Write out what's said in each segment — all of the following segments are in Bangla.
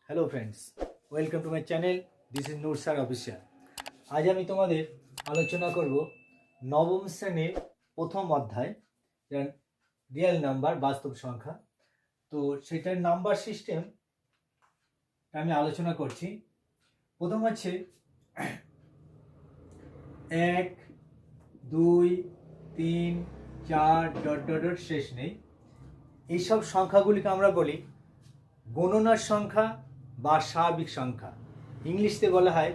Hello friends, welcome to my channel. This is Noor sir official. আজ আমি তোমাদের আলোচনা করব নবম শ্রেণীর প্রথম অধ্যায়, রিয়েল নাম্বার, বাস্তব সংখ্যা। তো সেটার নাম্বার সিস্টেম আমি আলোচনা করছি। প্রথম হচ্ছে 1, 2, 3, 4 ডট ডট ডট শেষ নেই। এইসব সংখ্যাগুলিকে আমরা বলি গণনার সংখ্যা বা স্বাভাবিক সংখ্যা। ইংলিশে বলা হয়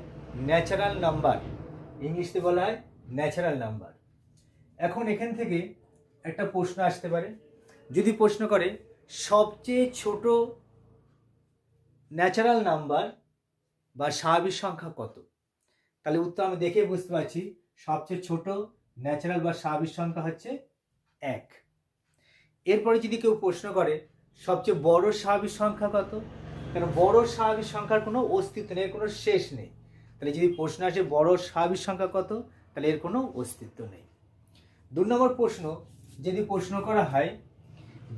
ন্যাচারাল নাম্বার। এখন এখান থেকে একটা প্রশ্ন আসতে পারে, যদি প্রশ্ন করে সবচেয়ে ছোট ন্যাচারাল নাম্বার বা স্বাভাবিক সংখ্যা কত, তাহলে উত্তর আমি দেখে বুঝতে পারছি সবচেয়ে ছোট ন্যাচারাল বা স্বাভাবিক সংখ্যা হচ্ছে 1। এরপরে যদি কেউ প্রশ্ন করে সবচেয়ে বড় স্বাভাবিক সংখ্যা কত, কারণ বড় স্বাভাবিক সংখ্যার কোনো অস্তিত্ব নেই, এর কোনো শেষ নেই। তাহলে যদি প্রশ্ন আসে বড় স্বাভাবিক সংখ্যা কত, তাহলে এর কোনো অস্তিত্ব নেই। 2 নম্বর প্রশ্ন, যদি প্রশ্ন করা হয়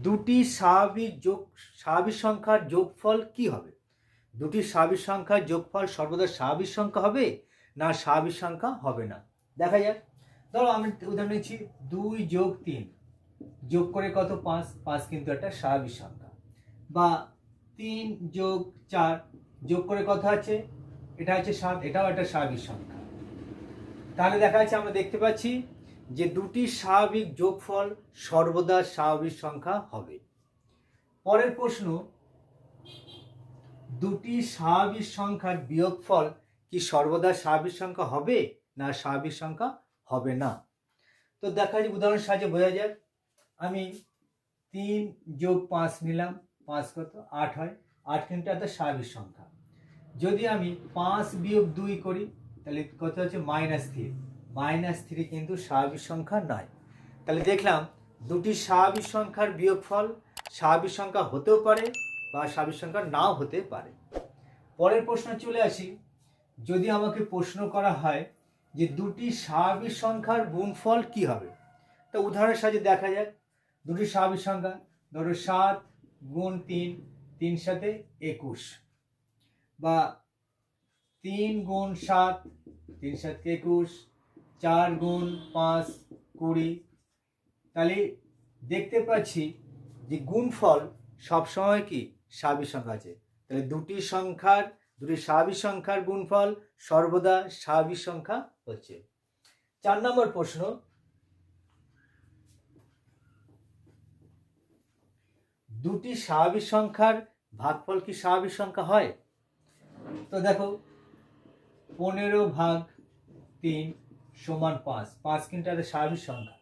দুটি স্বাভাবিক সংখ্যার যোগফল কি হবে, দুটি স্বাভাবিক সংখ্যার যোগফল সর্বদা স্বাভাবিক সংখ্যা হবে না স্বাভাবিক সংখ্যা হবে না। দেখা যাক, ধরো আমি উদাহরণ নিচ্ছি 2 যোগ 3 যোগ করে কত 5, 5 কিন্তু একটা স্বাভাবিক সংখ্যা। বা 3 যোগ 4 যোগ করে কত আছে, এটা হচ্ছে 7, এটাও একটা স্বাভাবিক সংখ্যা। তাহলে দেখা যাচ্ছে আমরা দেখতে পাচ্ছি যে দুটি স্বাভাবিক যোগফল সর্বদা স্বাভাবিক সংখ্যা হবে। পরের প্রশ্ন, দুটি স্বাভাবিক সংখ্যার বিয়োগফল কি সর্বদা স্বাভাবিক সংখ্যা হবে না স্বাভাবিক সংখ্যা হবে না। তো দেখা যায় উদাহরণের সাহায্যে বোঝা যায়। আমি 3 যোগ 5 নিলাম, 5 কত 8 হয়, 8 কিন্তু একটা স্বাভাবিক সংখ্যা। যদি আমি 5 বিয়োগ 2 করি তাহলে কত হচ্ছে -3, -3 কিন্তু স্বাভাবিক সংখ্যা নয়। তাহলে দেখলাম দুটি স্বাভাবিক সংখ্যার বিয়োগফল স্বাভাবিক সংখ্যা হতেও পারে বা স্বাভাবিক সংখ্যা নাও হতে পারে। পরের প্রশ্ন চলে আসি, যদি আমাকে প্রশ্ন করা হয় যে দুটি স্বাভাবিক সংখ্যার গুণফল কি হবে, তা উদাহরণের সাহায্যে দেখা যাক। দুটি স্বাভাবিক সংখ্যা, ধরো 7 গুণ 3, 3 সাথে 21, বা 3 গুণ 7, 3 সাথে 21, 4 গুণ 5 20। তাহলে দেখতে পাচ্ছি যে গুণফল সবসময় কি স্বাভাবিক সংখ্যা আছে। তাহলে দুটি স্বাভাবিক সংখ্যার গুণফল সর্বদা স্বাভাবিক সংখ্যা হচ্ছে। 4 নম্বর প্রশ্ন, দুটি স্বাভাবিক সংখ্যার ভাগফল কি স্বাভাবিক সংখ্যা হয়। তো দেখো 15 ভাগ 3 সমান 5, 5 কিন্তু একটা স্বাভাবিক সংখ্যা।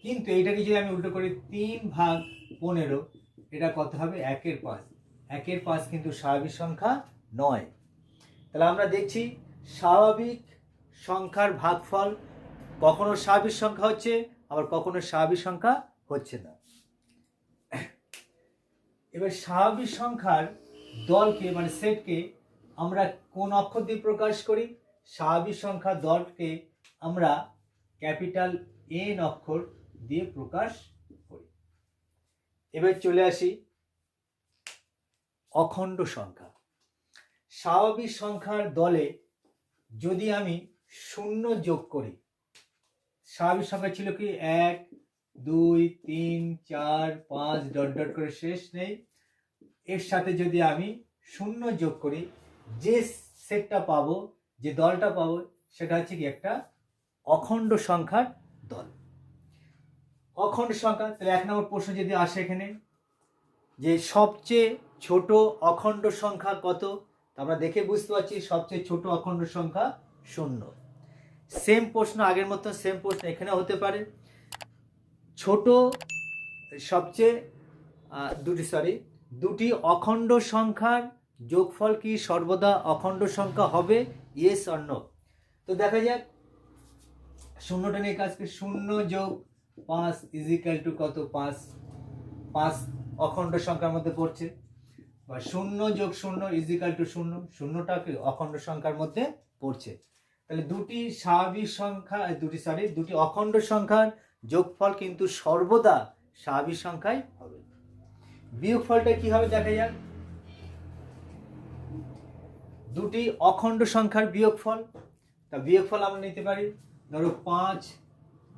কিন্তু এইটাকে যদি আমি উল্টো করি 3 ভাগ 15, এটা কত হবে 1/5, 1/5 কিন্তু স্বাভাবিক সংখ্যা নয়। তাহলে আমরা দেখছি স্বাভাবিক সংখ্যার ভাগফল কখনো স্বাভাবিক সংখ্যা হচ্ছে, আবার কখনো স্বাভাবিক সংখ্যা হচ্ছে না। এবার স্বাভাবিক সংখ্যার দলকে মানে সেটকে আমরা কোন অক্ষর দিয়ে প্রকাশ করি, স্বাভাবিক সংখ্যার দলকে আমরা ক্যাপিটাল এন অক্ষর দিয়ে প্রকাশ করি। এবার চলে আসি অখণ্ড সংখ্যা। স্বাভাবিক সংখ্যার দলে যদি আমি 0 যোগ করি, স্বাভাবিক সংখ্যা ছিল কি 1 2 3 4 5 ডট ডট করে শেষ নেই, এর সাথে যদি আমি 0 যোগ করি, যে সেটটা পাবো, যে দলটা পাবো, সেটা হচ্ছে কি একটা অখণ্ড সংখ্যার দল। অখণ্ড সংখ্যা, তাহলে 1 নম্বর প্রশ্ন যদি আসে এখানে যে সবচেয়ে ছোট অখণ্ড সংখ্যা কত, আমরা দেখে বুঝতে পারছি সবচেয়ে ছোট অখণ্ড সংখ্যা 0। সেম প্রশ্ন, আগের মতো সেম প্রশ্ন এখানে হতে পারে। দুটি অখণ্ড সংখ্যার যোগফল কি সর্বদা অখণ্ড সংখ্যা হবে, ইয়েস অর নো। তো দেখা যাক, 0টা নিয়ে কাজ করি। 0 যোগ 5 ইজ ইকুয়াল টু কত 5, 5 অখণ্ড সংখ্যার মধ্যে পড়ছে। বা 0 যোগ 0 ইজ ইকুয়াল টু 0, 0টা কি অখণ্ড সংখ্যার মধ্যে পড়ছে। তাহলে দুটি অখণ্ড সংখ্যার যোগফল কিন্তু সর্বদা স্বাভাবিক সংখ্যাই হবে। বিয়োগফলটা কি হবে দেখা যাক। দুটি অখণ্ড সংখ্যার বিয়োগফল, তা বিয়োগফল আমরা নিতে পারি, ধরো 5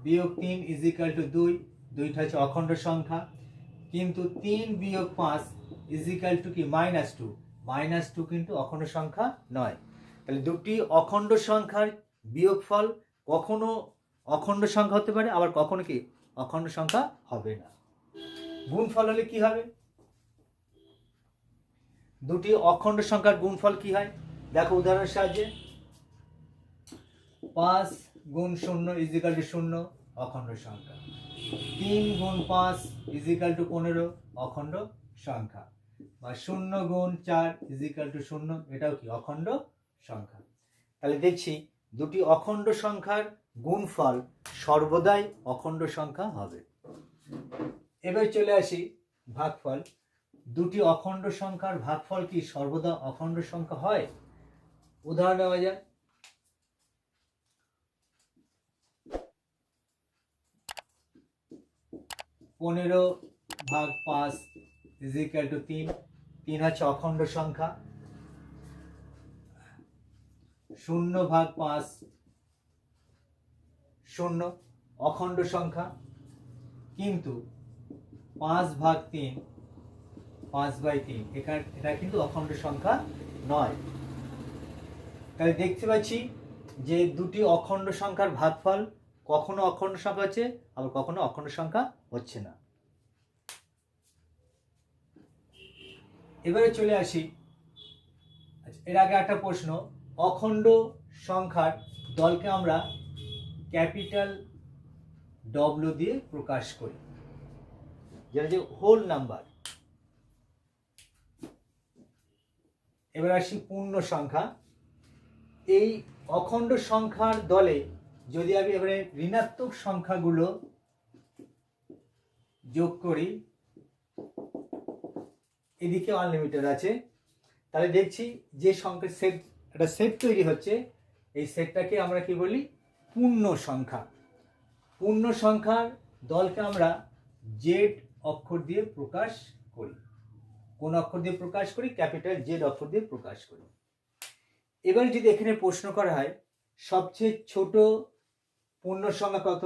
বিয়োগ 3 ইজ ইকুয়াল টু 2, দুইটা হচ্ছে অখণ্ড সংখ্যা, কিন্তু 3 বিয়োগ 5 ইজ ইকুয়াল টু কি -2, -2 কিন্তু অখণ্ড সংখ্যা নয়। তাহলে দুটি অখণ্ড সংখ্যার বিয়োগফল কখনো অখণ্ড সংখ্যা হতে পারে, আবার কখনো কি অখণ্ড সংখ্যা হবে না। গুণফল হলে কি হবে? দুটি অখণ্ড সংখ্যার গুণফল কি হয় দেখো উদাহরণের সাহায্যে। 5 গুণ 0 ইজ ইকুয়াল টু 0, অখণ্ড সংখ্যা। 3 গুণ 5 ইজ ইকুয়াল টু 15, অখণ্ড সংখ্যা। বা 0 গুণ 4 ইজ ইকুয়াল টু 0, এটাও কি অখণ্ড সংখ্যা। তাহলে দেখছি দুটি অখণ্ড সংখ্যার গুণফল সর্বদাই অখণ্ড সংখ্যা হবে। এবার চলে আসি ভাগফল। দুটি অখণ্ড সংখ্যার ভাগফল কি সর্বদা অখণ্ড সংখ্যা হয়? উদাহরণ নেওয়া যায়। 15 ভাগ 5 ইজ ইকুয়াল টু 3, 3 হচ্ছে অখণ্ড সংখ্যা। 0 ভাগ 5 0, অখণ্ড সংখ্যা, কিন্তু 5 ভাগ 3 5/3 এটা কিন্তু অখণ্ড সংখ্যা নয়। তাহলে দেখতে পাচ্ছি যে দুটি অখণ্ড সংখ্যার ভাগফল কখনো অখণ্ড সংখ্যা হচ্ছে, আবার কখনো অখণ্ড সংখ্যা হচ্ছে না। এবারে চলে আসি, এর আগে একটা প্রশ্ন, অখণ্ড সংখ্যার দলকে আমরা ক্যাপিটাল ডব্লিউ দিয়ে প্রকাশ করি, যেটা যে হোল নাম্বার। এবার আসি পূর্ণ সংখ্যা। এই অখণ্ড সংখ্যার দলে যদি আমি এবারে ঋণাত্মক সংখ্যাগুলো যোগ করি, এদিকে আনলিমিটেড আছে, তাহলে দেখছি যে সংখ্যার সেট, একটা সেট তৈরি হচ্ছে, এই সেটটাকে আমরা কি বলি? পূর্ণ সংখ্যা। পূর্ণ সংখ্যার দলকে আমরা জেড অক্ষর দিয়ে প্রকাশ করি। কোন অক্ষর দিয়ে প্রকাশ করি? ক্যাপিটাল জেড অক্ষর দিয়ে প্রকাশ করি। এবার যদি এখানে প্রশ্ন করা হয় সবচেয়ে ছোট পূর্ণ সংখ্যা কত,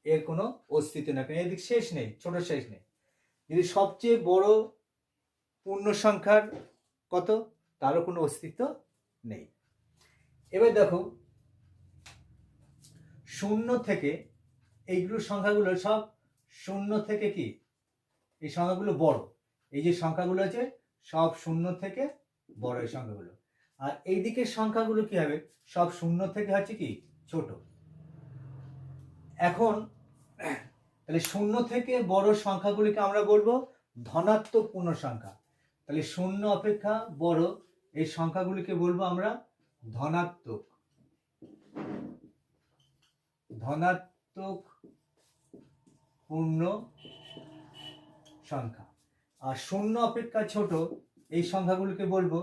এর কোনো অস্তিত্ব নেই, কারণ এদিক শেষ নেই, ছোট শেষ নেই। যদি সবচেয়ে বড় পূর্ণ সংখ্যার কত, তারও কোনো অস্তিত্ব নেই। এবার দেখো 0 থেকে, এইগুলো সংখ্যাগুলো সব 0 থেকে কি, এই সংখ্যাগুলো বড়, এই যে সংখ্যাগুলো আছে সব 0 থেকে বড় এই সংখ্যাগুলো, আর এই দিকের সংখ্যাগুলো কি হবে? সব 0 থেকে হচ্ছে কি ছোট। এখন তাহলে 0 থেকে বড় সংখ্যাগুলিকে আমরা বলবো ধনাত্মক পূর্ণ সংখ্যা। তাহলে 0 অপেক্ষা বড় এই সংখ্যাগুলিকে বলবো আমরা ধনাত্মক পূর্ণ সংখ্যা। আর 0 অপেক্ষা ছোট এই সংখ্যাগুলিকে বলবো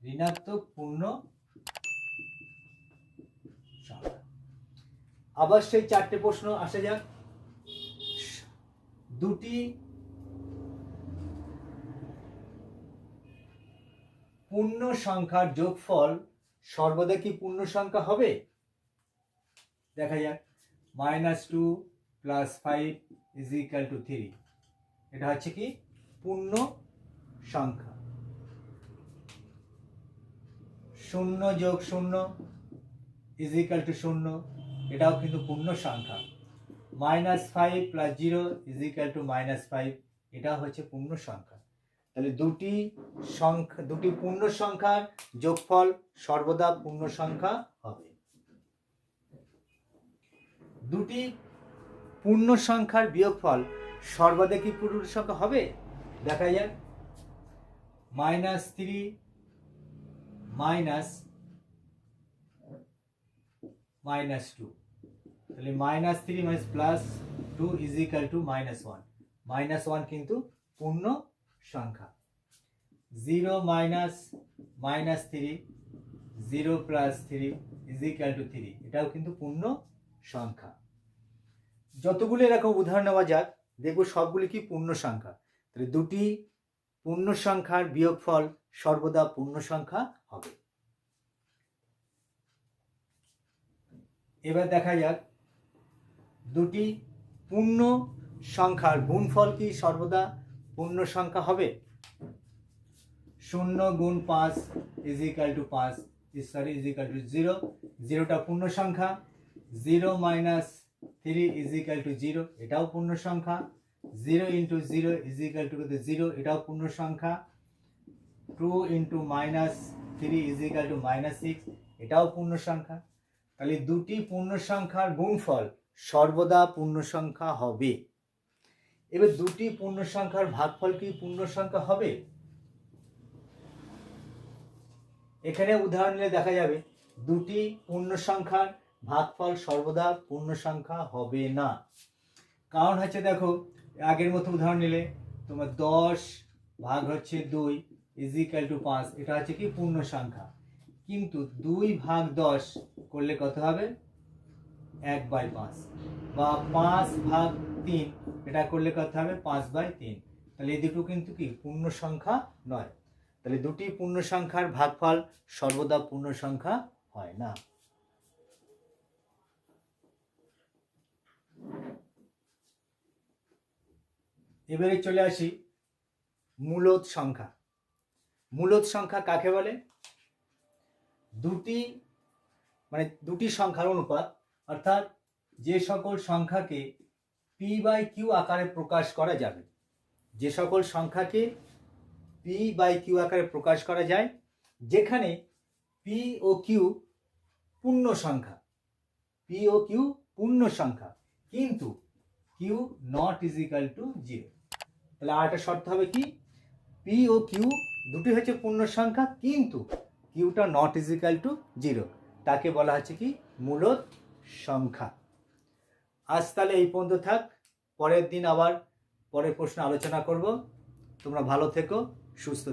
ঋণাত্মক পূর্ণ সংখ্যা। আবার সেই 4টে প্রশ্ন আসা যাক। দুটি পূর্ণ সংখ্যার যোগফল সর্বদা কি পূর্ণ সংখ্যা হবে? দেখা যাক। -2 + 5 = 3, এটা হচ্ছে কি পূর্ণ সংখ্যা। 0 + 0 = 0, এটাও কিন্তু পূর্ণ সংখ্যা। -5 + 0 = -5, এটা হচ্ছে পূর্ণ সংখ্যা। তাহলে দুটি পূর্ণ সংখ্যার যোগফল সর্বদা পূর্ণ সংখ্যা হবে। দুটি পূর্ণ সংখ্যার বিয়োগফল সর্বদা কি পূর্ণ সংখ্যা হবে? দেখা যাক। -3 - -2, তাহলে -3 + 2 = -1, -1 কিন্তু পূর্ণ সংখ্যা। 0 - -3, 0 + 3 = 3, এটাও কিন্তু পূর্ণ সংখ্যা। যতগুলো এরকম উদাহরণ নেওয়া যাক, দেখবো সবগুলি কি পূর্ণ সংখ্যা। তাহলে দুটি পূর্ণ সংখ্যার বিয়োগফল সর্বদা পূর্ণ সংখ্যা হবে। এবার দেখা যাক দুটি পূর্ণ সংখ্যার গুণফল কি সর্বদা পূর্ণ সংখ্যা হবে? 0 গুণ 5 is equal to 5 is equal to 0, 0টা পূর্ণ সংখ্যা। 0 মাইনাস 3 ইজ ইকাল টু 0, এটাও পূর্ণ সংখ্যা। 0 ইন্টু 0 ইজ ইকাল টু 0, এটাও পূর্ণ সংখ্যা। 2 into minus 3 is equal to minus 6, এটাও পূর্ণ সংখ্যা। তাহলে দুটি পূর্ণ সংখ্যার গুণফল সর্বদা পূর্ণ সংখ্যা হবে। এবার দুটি পূর্ণ সংখ্যার ভাগফল কি পূর্ণ সংখ্যা হবে? এখানে উদাহরণ নিলে দেখা যাবে দুটি পূর্ণ সংখ্যার ভাগফল সর্বদা পূর্ণ সংখ্যা হবে না। কারণ হচ্ছে দেখো, আগের মতো উদাহরণ নিলে তোমার 10 ভাগ হচ্ছে 2 ইজ ইকাল টু 5, এটা হচ্ছে কি পূর্ণ সংখ্যা। কিন্তু 2 ভাগ 10 করলে কত হবে? 1/5, বা 5 ভাগ 3 এটা করলে কত হবে? 5/3। তাহলে এই দুটো কিন্তু কি পূর্ণ সংখ্যা নয়। তাহলে দুটি পূর্ণ সংখ্যার ভাগফল সর্বদা পূর্ণ সংখ্যা হয় না। এবারে চলে আসি মূলদ সংখ্যা। মূলদ সংখ্যা কাকে বলে? দুটি সংখ্যার অনুপাত, অর্থাৎ যে সকল সংখ্যাকে p/q আকারে প্রকাশ করা যাবে, যে সকল সংখ্যাকে p/q আকারে প্রকাশ করা যায়, যেখানে p ও q পূর্ণ সংখ্যা, p ও q পূর্ণ সংখ্যা, কিন্তু q not is equal to 0। তাহলে আর একটা শর্ত হবে কি? p ও q দুটি হচ্ছে পূর্ণ সংখ্যা, কিন্তু qটা নট ইজ ইকাল টু 0, তাকে বলা হচ্ছে কি মূলদ সংখ্যা। আজ তাহলে এই পর্যন্ত থাক, পরের দিন আবার পরের প্রশ্ন আলোচনা করব। তোমরা ভালো থেকো, সুস্থ থেকো।